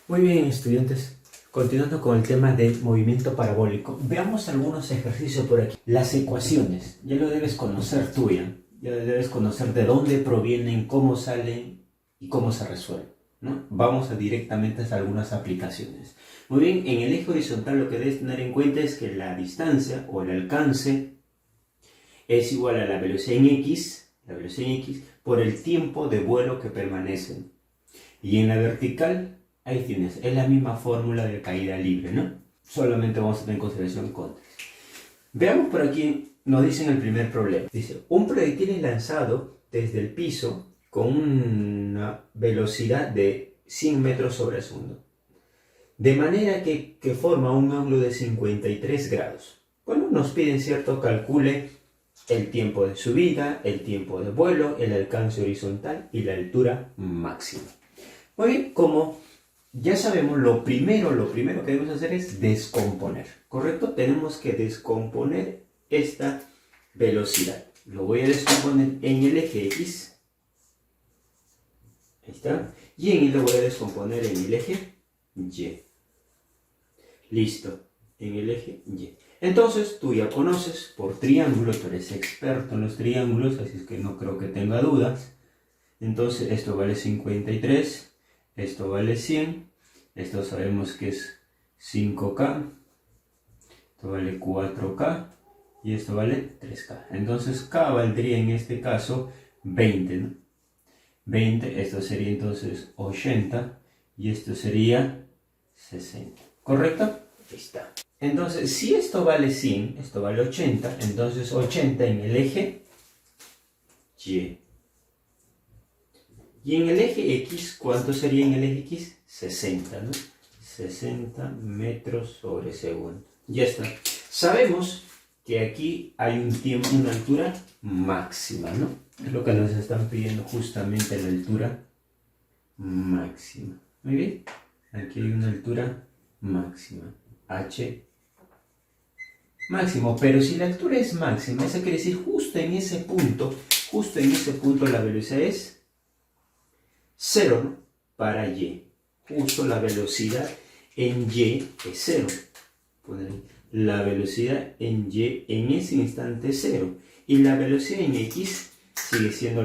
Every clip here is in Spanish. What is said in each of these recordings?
Muy bien, estudiantes. Continuando con el tema del movimiento parabólico, veamos algunos ejercicios por aquí. Las ecuaciones, ya lo debes conocer tú ya debes conocer de dónde provienen, cómo salen y cómo se resuelven, ¿no? Vamos directamente a algunas aplicaciones. Muy bien, en el eje horizontal lo que debes tener en cuenta es que la distancia o el alcance es igual a la velocidad en X por el tiempo de vuelo que permanecen. Y en la vertical, ahí tienes, es la misma fórmula de caída libre, ¿no? Solamente vamos a tener en consideración contras. Veamos por aquí, nos dicen el primer problema. Dice, un proyectil es lanzado desde el piso con una velocidad de 100 metros sobre segundo. De manera que forma un ángulo de 53 grados. Bueno, nos piden, ¿cierto? Calcule el tiempo de subida, el tiempo de vuelo, el alcance horizontal y la altura máxima. Muy bien, como ya sabemos, lo primero que debemos hacer es descomponer, ¿correcto? Tenemos que descomponer esta velocidad. Lo voy a descomponer en el eje X. Ahí está. Y en él lo voy a descomponer en el eje Y. Listo. En el eje Y. Entonces, tú ya conoces por triángulo, tú eres experto en los triángulos, así es que no creo que tenga dudas. Entonces, esto vale 53, esto vale 100, esto sabemos que es 5K, esto vale 4K y esto vale 3K. Entonces, K valdría en este caso 20, ¿no? 20, esto sería entonces 80 y esto sería 60. ¿Correcto? Ahí está. Entonces, si esto vale 100, esto vale 80, entonces 80 en el eje Y. Y en el eje X, ¿cuánto sería en el eje X? 60, ¿no? 60 metros sobre segundo. Ya está. Sabemos que aquí hay un tiempo, una altura máxima, ¿no? Es lo que nos están pidiendo justamente, la altura máxima. Muy bien. Aquí hay una altura máxima. H máximo. Pero si la altura es máxima, eso quiere decir justo en ese punto la velocidad es 0, ¿no? Para Y. Justo la velocidad en Y es 0. La velocidad en Y en ese instante es 0. Y la velocidad en X sigue siendo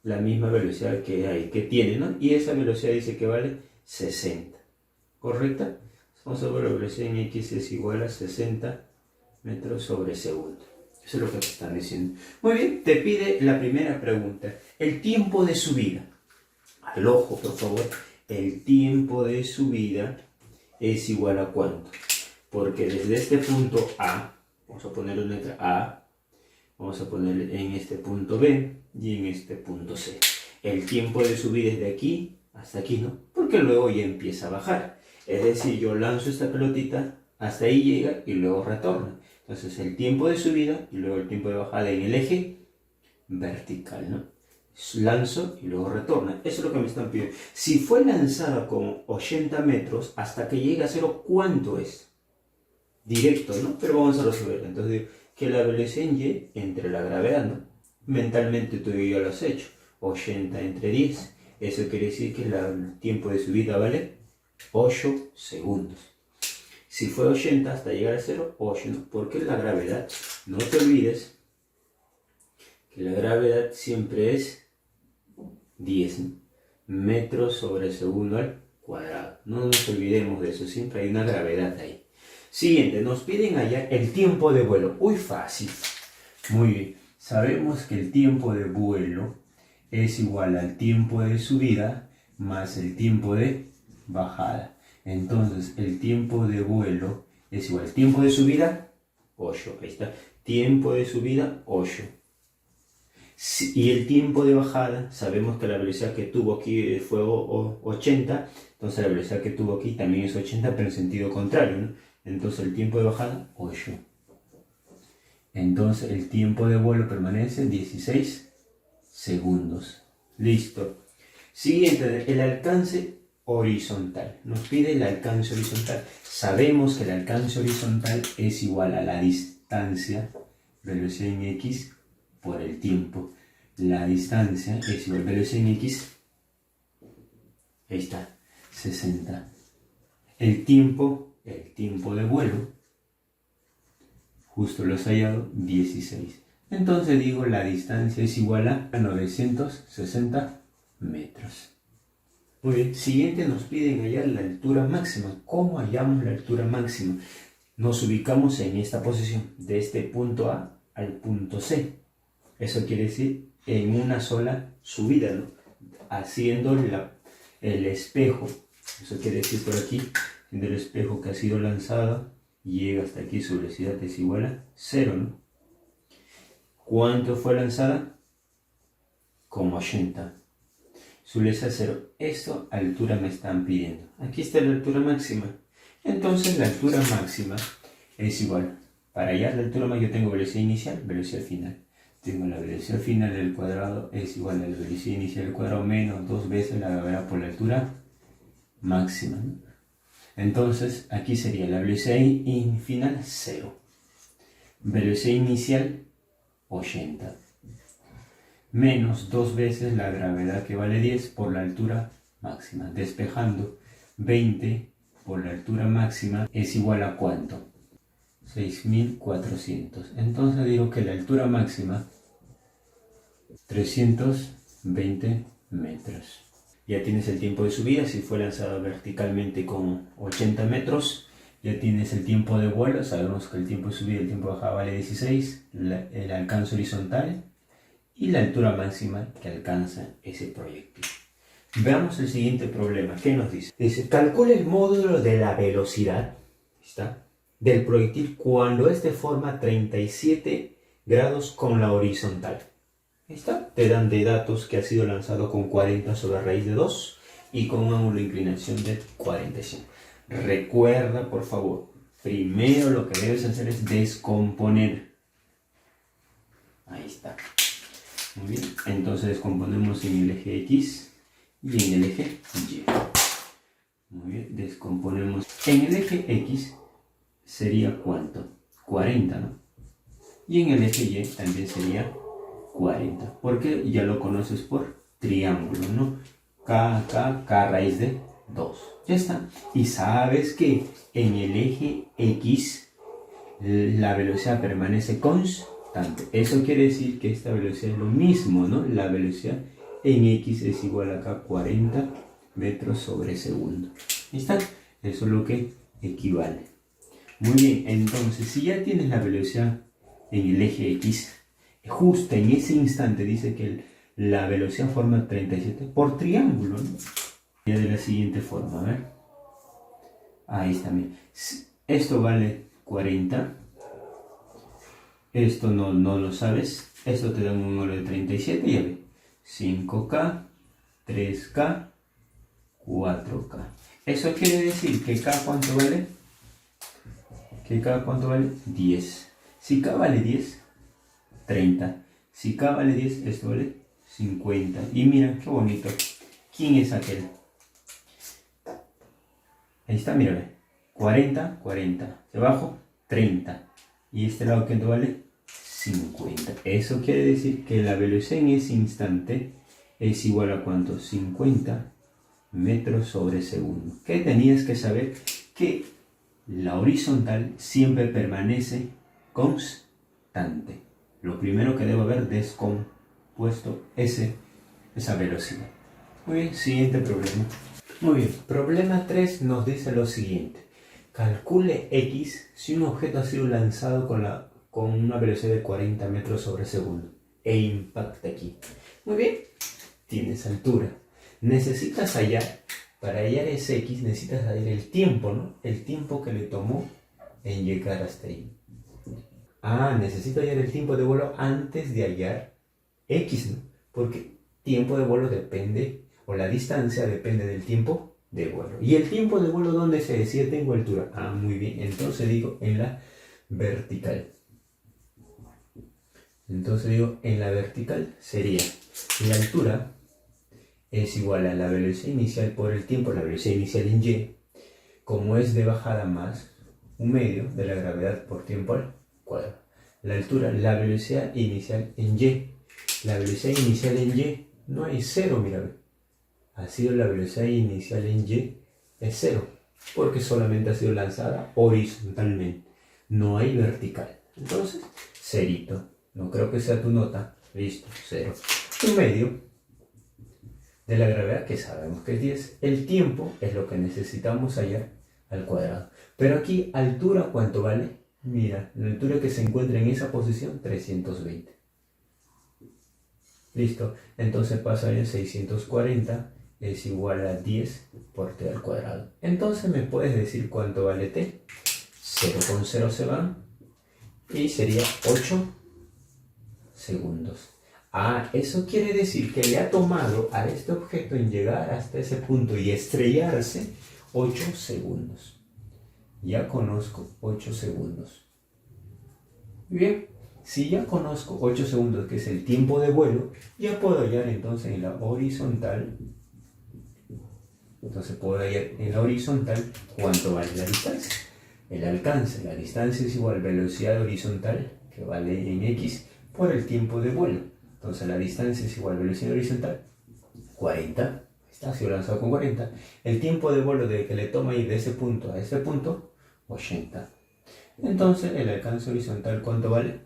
la misma velocidad que tiene, ¿no? Y esa velocidad dice que vale 60. ¿Correcta? Vamos a ver, la velocidad en X es igual a 60 metros sobre segundo. Eso es lo que te están diciendo. Muy bien, te pide la primera pregunta. El tiempo de subida. Al ojo, por favor. El tiempo de subida es igual a ¿cuánto? Porque desde este punto A, vamos a poner una letra A, vamos a poner en este punto B y en este punto C. El tiempo de subida es de aquí hasta aquí, ¿no? Porque luego ya empieza a bajar. Es decir, yo lanzo esta pelotita, hasta ahí llega y luego retorna. Entonces el tiempo de subida y luego el tiempo de bajada en el eje vertical, ¿no? Lanzo y luego retorna. Eso es lo que me están pidiendo. Si fue lanzada con 80 metros hasta que llega a 0, ¿cuánto es? Directo, ¿no? Pero vamos a resolver. Entonces digo que la velocidad en Y entre la gravedad, ¿no? Mentalmente tú ya lo has hecho. 80 entre 10. Eso quiere decir que el tiempo de subida vale 8 segundos. Si fue 80 hasta llegar a 0, 8, ¿no? Porque la gravedad, no te olvides que la gravedad siempre es 10, ¿no? Metros sobre segundo al cuadrado. No nos olvidemos de eso, siempre hay una gravedad ahí. Siguiente, nos piden allá el tiempo de vuelo. Uy, fácil. Muy bien. Sabemos que el tiempo de vuelo es igual al tiempo de subida más el tiempo de bajada. Entonces, el tiempo de vuelo es igual al tiempo de subida, 8. Ahí está. Tiempo de subida, 8. Y el tiempo de bajada, sabemos que la velocidad que tuvo aquí fue 80, entonces la velocidad que tuvo aquí también es 80, pero en sentido contrario, ¿no? Entonces el tiempo de bajada, 8. Entonces el tiempo de vuelo permanece 16 segundos. Listo. Siguiente, el alcance horizontal. Nos pide el alcance horizontal. Sabemos que el alcance horizontal es igual a la distancia, velocidad en X, por el tiempo. La distancia es igual a velocidad en X. Ahí está. 60. El tiempo de vuelo, justo lo has hallado, 16. Entonces digo, la distancia es igual a 960 metros. Muy bien, siguiente nos piden hallar la altura máxima. ¿Cómo hallamos la altura máxima? Nos ubicamos en esta posición, de este punto A al punto C. Eso quiere decir en una sola subida, ¿no? Haciendo el espejo. Eso quiere decir por aquí, del espejo que ha sido lanzado, llega hasta aquí, su velocidad es igual a 0, ¿no? ¿Cuánto fue lanzada? Como 80. Su velocidad 0. Esto altura me están pidiendo. Aquí está la altura máxima. Entonces la altura máxima es igual. Para hallar la altura máxima yo tengo velocidad inicial, velocidad final. Tengo la velocidad final del cuadrado es igual a la velocidad inicial del cuadrado menos 2 veces la gravedad por la altura máxima, ¿no? Entonces aquí sería la velocidad final 0. Velocidad inicial 80. Menos 2 veces la gravedad que vale 10 por la altura máxima. Despejando 20 por la altura máxima es igual a ¿cuánto? 6400. Entonces digo que la altura máxima 320 metros. Ya tienes el tiempo de subida, si fue lanzado verticalmente con 80 metros. Ya tienes el tiempo de vuelo, sabemos que el tiempo de subida y el tiempo de bajada vale 16. El alcance horizontal y la altura máxima que alcanza ese proyectil. Veamos el siguiente problema. ¿Qué nos dice? Dice, calcula el módulo de la velocidad, ¿está?, del proyectil cuando este forma 37 grados con la horizontal. ¿Está? Te dan de datos que ha sido lanzado con 40 sobre raíz de 2 y con un ángulo de inclinación de 45. Recuerda, por favor, primero lo que debes hacer es descomponer. Ahí está. Muy bien, entonces descomponemos en el eje X y en el eje Y. Muy bien, descomponemos. En el eje X sería ¿cuánto? 40, ¿no? Y en el eje Y también sería 40, porque ya lo conoces por triángulo, ¿no? K raíz de 2. Ya está. Y sabes que en el eje X la velocidad permanece constante. Eso quiere decir que esta velocidad es lo mismo, ¿no? La velocidad en X es igual a acá 40 metros sobre segundo. ¿Está? Eso es lo que equivale. Muy bien, entonces si ya tienes la velocidad en el eje X, justo en ese instante dice que la velocidad forma 37 por triángulo, ¿no? Ya de la siguiente forma, a ver. Ahí está, mira. Esto vale 40. Esto no lo sabes. Esto te da un número de 37, ya ve. 5K, 3K, 4K. Eso quiere decir que K ¿cuánto vale? Que K ¿cuánto vale? 10. Si K vale 10, 30. Si K vale 10, esto vale 50. Y mira, qué bonito. ¿Quién es aquel? Ahí está, mira, ve. 40, 40. Debajo, 30. Y este lado, ¿cuánto vale? 50. Eso quiere decir que la velocidad en ese instante es igual a ¿cuánto? 50 metros sobre segundo. ¿Qué tenías que saber? Que la horizontal siempre permanece constante. Lo primero que debo haber descompuesto esa velocidad. Muy bien, siguiente problema. Muy bien, problema 3 nos dice lo siguiente. Calcule X si un objeto ha sido lanzado con una velocidad de 40 metros sobre segundo e impacta aquí. Muy bien, tienes altura. Necesitas hallar, para hallar ese X necesitas hallar el tiempo, ¿no? El tiempo que le tomó en llegar hasta ahí. Necesito hallar el tiempo de vuelo antes de hallar X, ¿no? Porque tiempo de vuelo depende, o la distancia depende del tiempo de vuelo. ¿Y el tiempo de vuelo dónde se decide? Tengo altura. Muy bien. Entonces digo en la vertical. Entonces digo en la vertical sería la altura es igual a la velocidad inicial por el tiempo, la velocidad inicial en Y, como es de bajada más un medio de la gravedad por tiempo al cuadrado. La altura, la velocidad inicial en Y. La velocidad inicial en Y no hay cero, mira. Ha sido la velocidad inicial en Y es 0, porque solamente ha sido lanzada horizontalmente, no hay vertical. Entonces, cerito. No creo que sea tu nota. Listo, 0. Un medio de la gravedad, que sabemos que es 10. El tiempo es lo que necesitamos hallar al cuadrado. Pero aquí, altura, ¿cuánto vale? Mira, la altura que se encuentra en esa posición, 320. Listo. Entonces pasa en 640 es igual a 10 por t al cuadrado. Entonces me puedes decir cuánto vale t. 0 con 0 se van y sería 8 segundos. Ah, eso quiere decir que le ha tomado a este objeto en llegar hasta ese punto y estrellarse 8 segundos. Ya conozco 8 segundos. Bien, si ya conozco 8 segundos, que es el tiempo de vuelo, ya puedo hallar entonces en la horizontal. Entonces puedo hallar en la horizontal cuánto vale la distancia. El alcance, la distancia es igual a velocidad horizontal, que vale en x, por el tiempo de vuelo. Entonces la distancia es igual a velocidad horizontal, 40. Está, si lo lanzado con 40. El tiempo de vuelo de que le toma ir de ese punto a ese punto, 80. Entonces el alcance horizontal, ¿cuánto vale?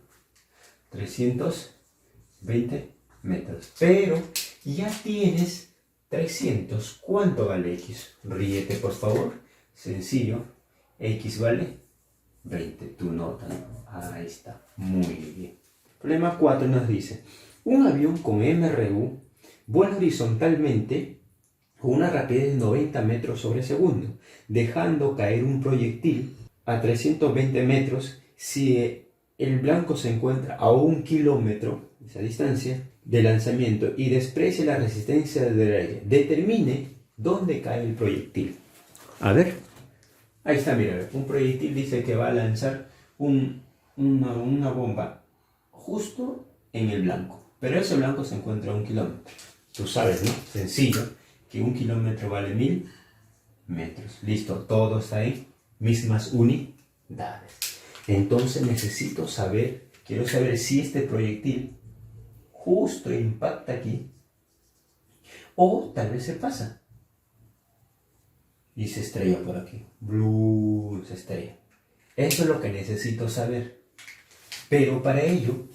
320 metros. Pero ya tienes 300. ¿Cuánto vale x? Ríete, por favor. Sencillo. X vale 20. Tu nota, ¿no? Ahí está. Muy bien. Problema 4 nos dice: un avión con MRU vuela horizontalmente con una rapidez de 90 metros sobre segundo, dejando caer un proyectil a 320 metros si el blanco se encuentra a 1 kilómetro, esa distancia, de lanzamiento, y desprecia la resistencia del aire. Determine dónde cae el proyectil. A ver, ahí está, mira, un proyectil dice que va a lanzar una bomba justo en el blanco, pero ese blanco se encuentra a 1 kilómetro. Tú sabes, ¿no? Sencillo, que 1 kilómetro vale 1000 metros. Listo, todo está ahí, mismas unidades. Entonces necesito saber, quiero saber si este proyectil justo impacta aquí o tal vez se pasa y se estrella por aquí. Blue, se estrella. Eso es lo que necesito saber. Pero para ello,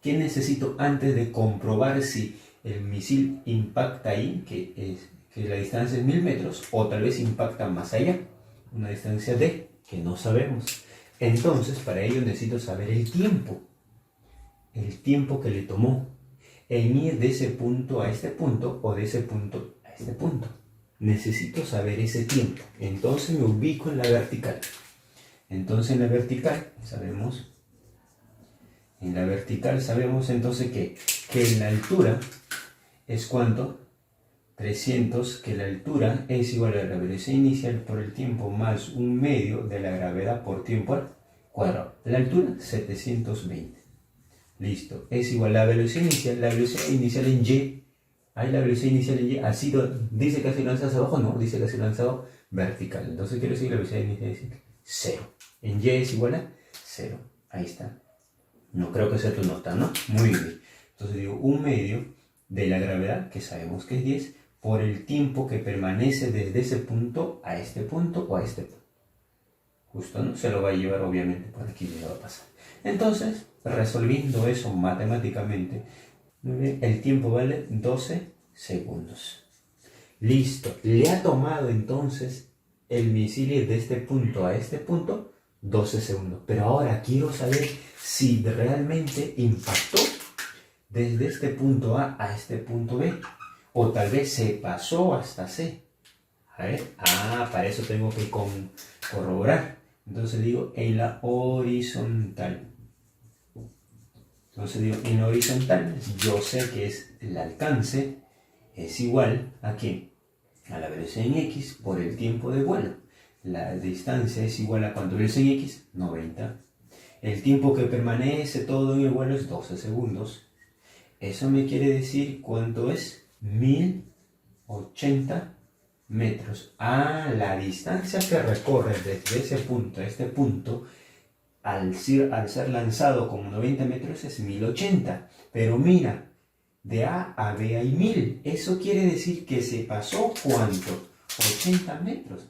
¿qué necesito antes de comprobar si el misil impacta ahí, que la distancia es 1000 metros, o tal vez impacta más allá, una distancia d que no sabemos? Entonces, para ello necesito saber el tiempo que le tomó en ir de ese punto a este punto o de ese punto a este punto. Necesito saber ese tiempo. Entonces me ubico en la vertical. Entonces en la vertical sabemos entonces que la altura es ¿cuánto? 300, que la altura es igual a la velocidad inicial por el tiempo más un medio de la gravedad por tiempo al cuadrado. La altura, 720. Listo. Es igual a la velocidad inicial en y. Ahí la velocidad inicial en y ha sido, dice que ha sido lanzado hacia abajo, no, dice que ha sido lanzado vertical. Entonces quiero decir que la velocidad inicial es 0. En y es igual a 0. Ahí está. No creo que sea tu nota, ¿no? Muy bien. Entonces digo, un medio de la gravedad, que sabemos que es 10, por el tiempo que permanece desde ese punto a este punto o a este punto. Justo, ¿no? Se lo va a llevar obviamente por aquí, le va a pasar. Entonces, resolviendo eso matemáticamente, el tiempo vale 12 segundos. Listo. Le ha tomado entonces el misil ir de este punto a este punto 12 segundos. Pero ahora quiero saber si realmente impactó desde este punto A a este punto B. O tal vez se pasó hasta C. A ver. Para eso tengo que corroborar. Entonces digo en la horizontal. Entonces digo en la horizontal, yo sé que es el alcance es igual a ¿qué? A la velocidad en x por el tiempo de vuelo. La distancia es igual a ¿cuánto velocidad en x? 90. El tiempo que permanece todo en el vuelo es 12 segundos. Eso me quiere decir ¿cuánto es? 1080 metros. La distancia que recorre desde ese punto a este punto, al ser lanzado como 90 metros, es 1080. Pero mira, de A a B hay 1000. Eso quiere decir que se pasó ¿cuánto? 80 metros.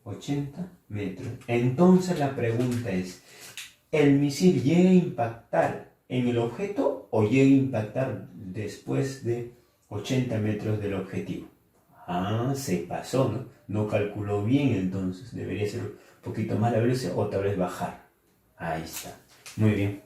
80 metros. Entonces la pregunta es, ¿el misil llega a impactar en el objeto o llega a impactar después de 80 metros del objetivo? Ah, se pasó, ¿no? No calculó bien, entonces debería ser un poquito más la velocidad o tal vez bajar. Ahí está. Muy bien.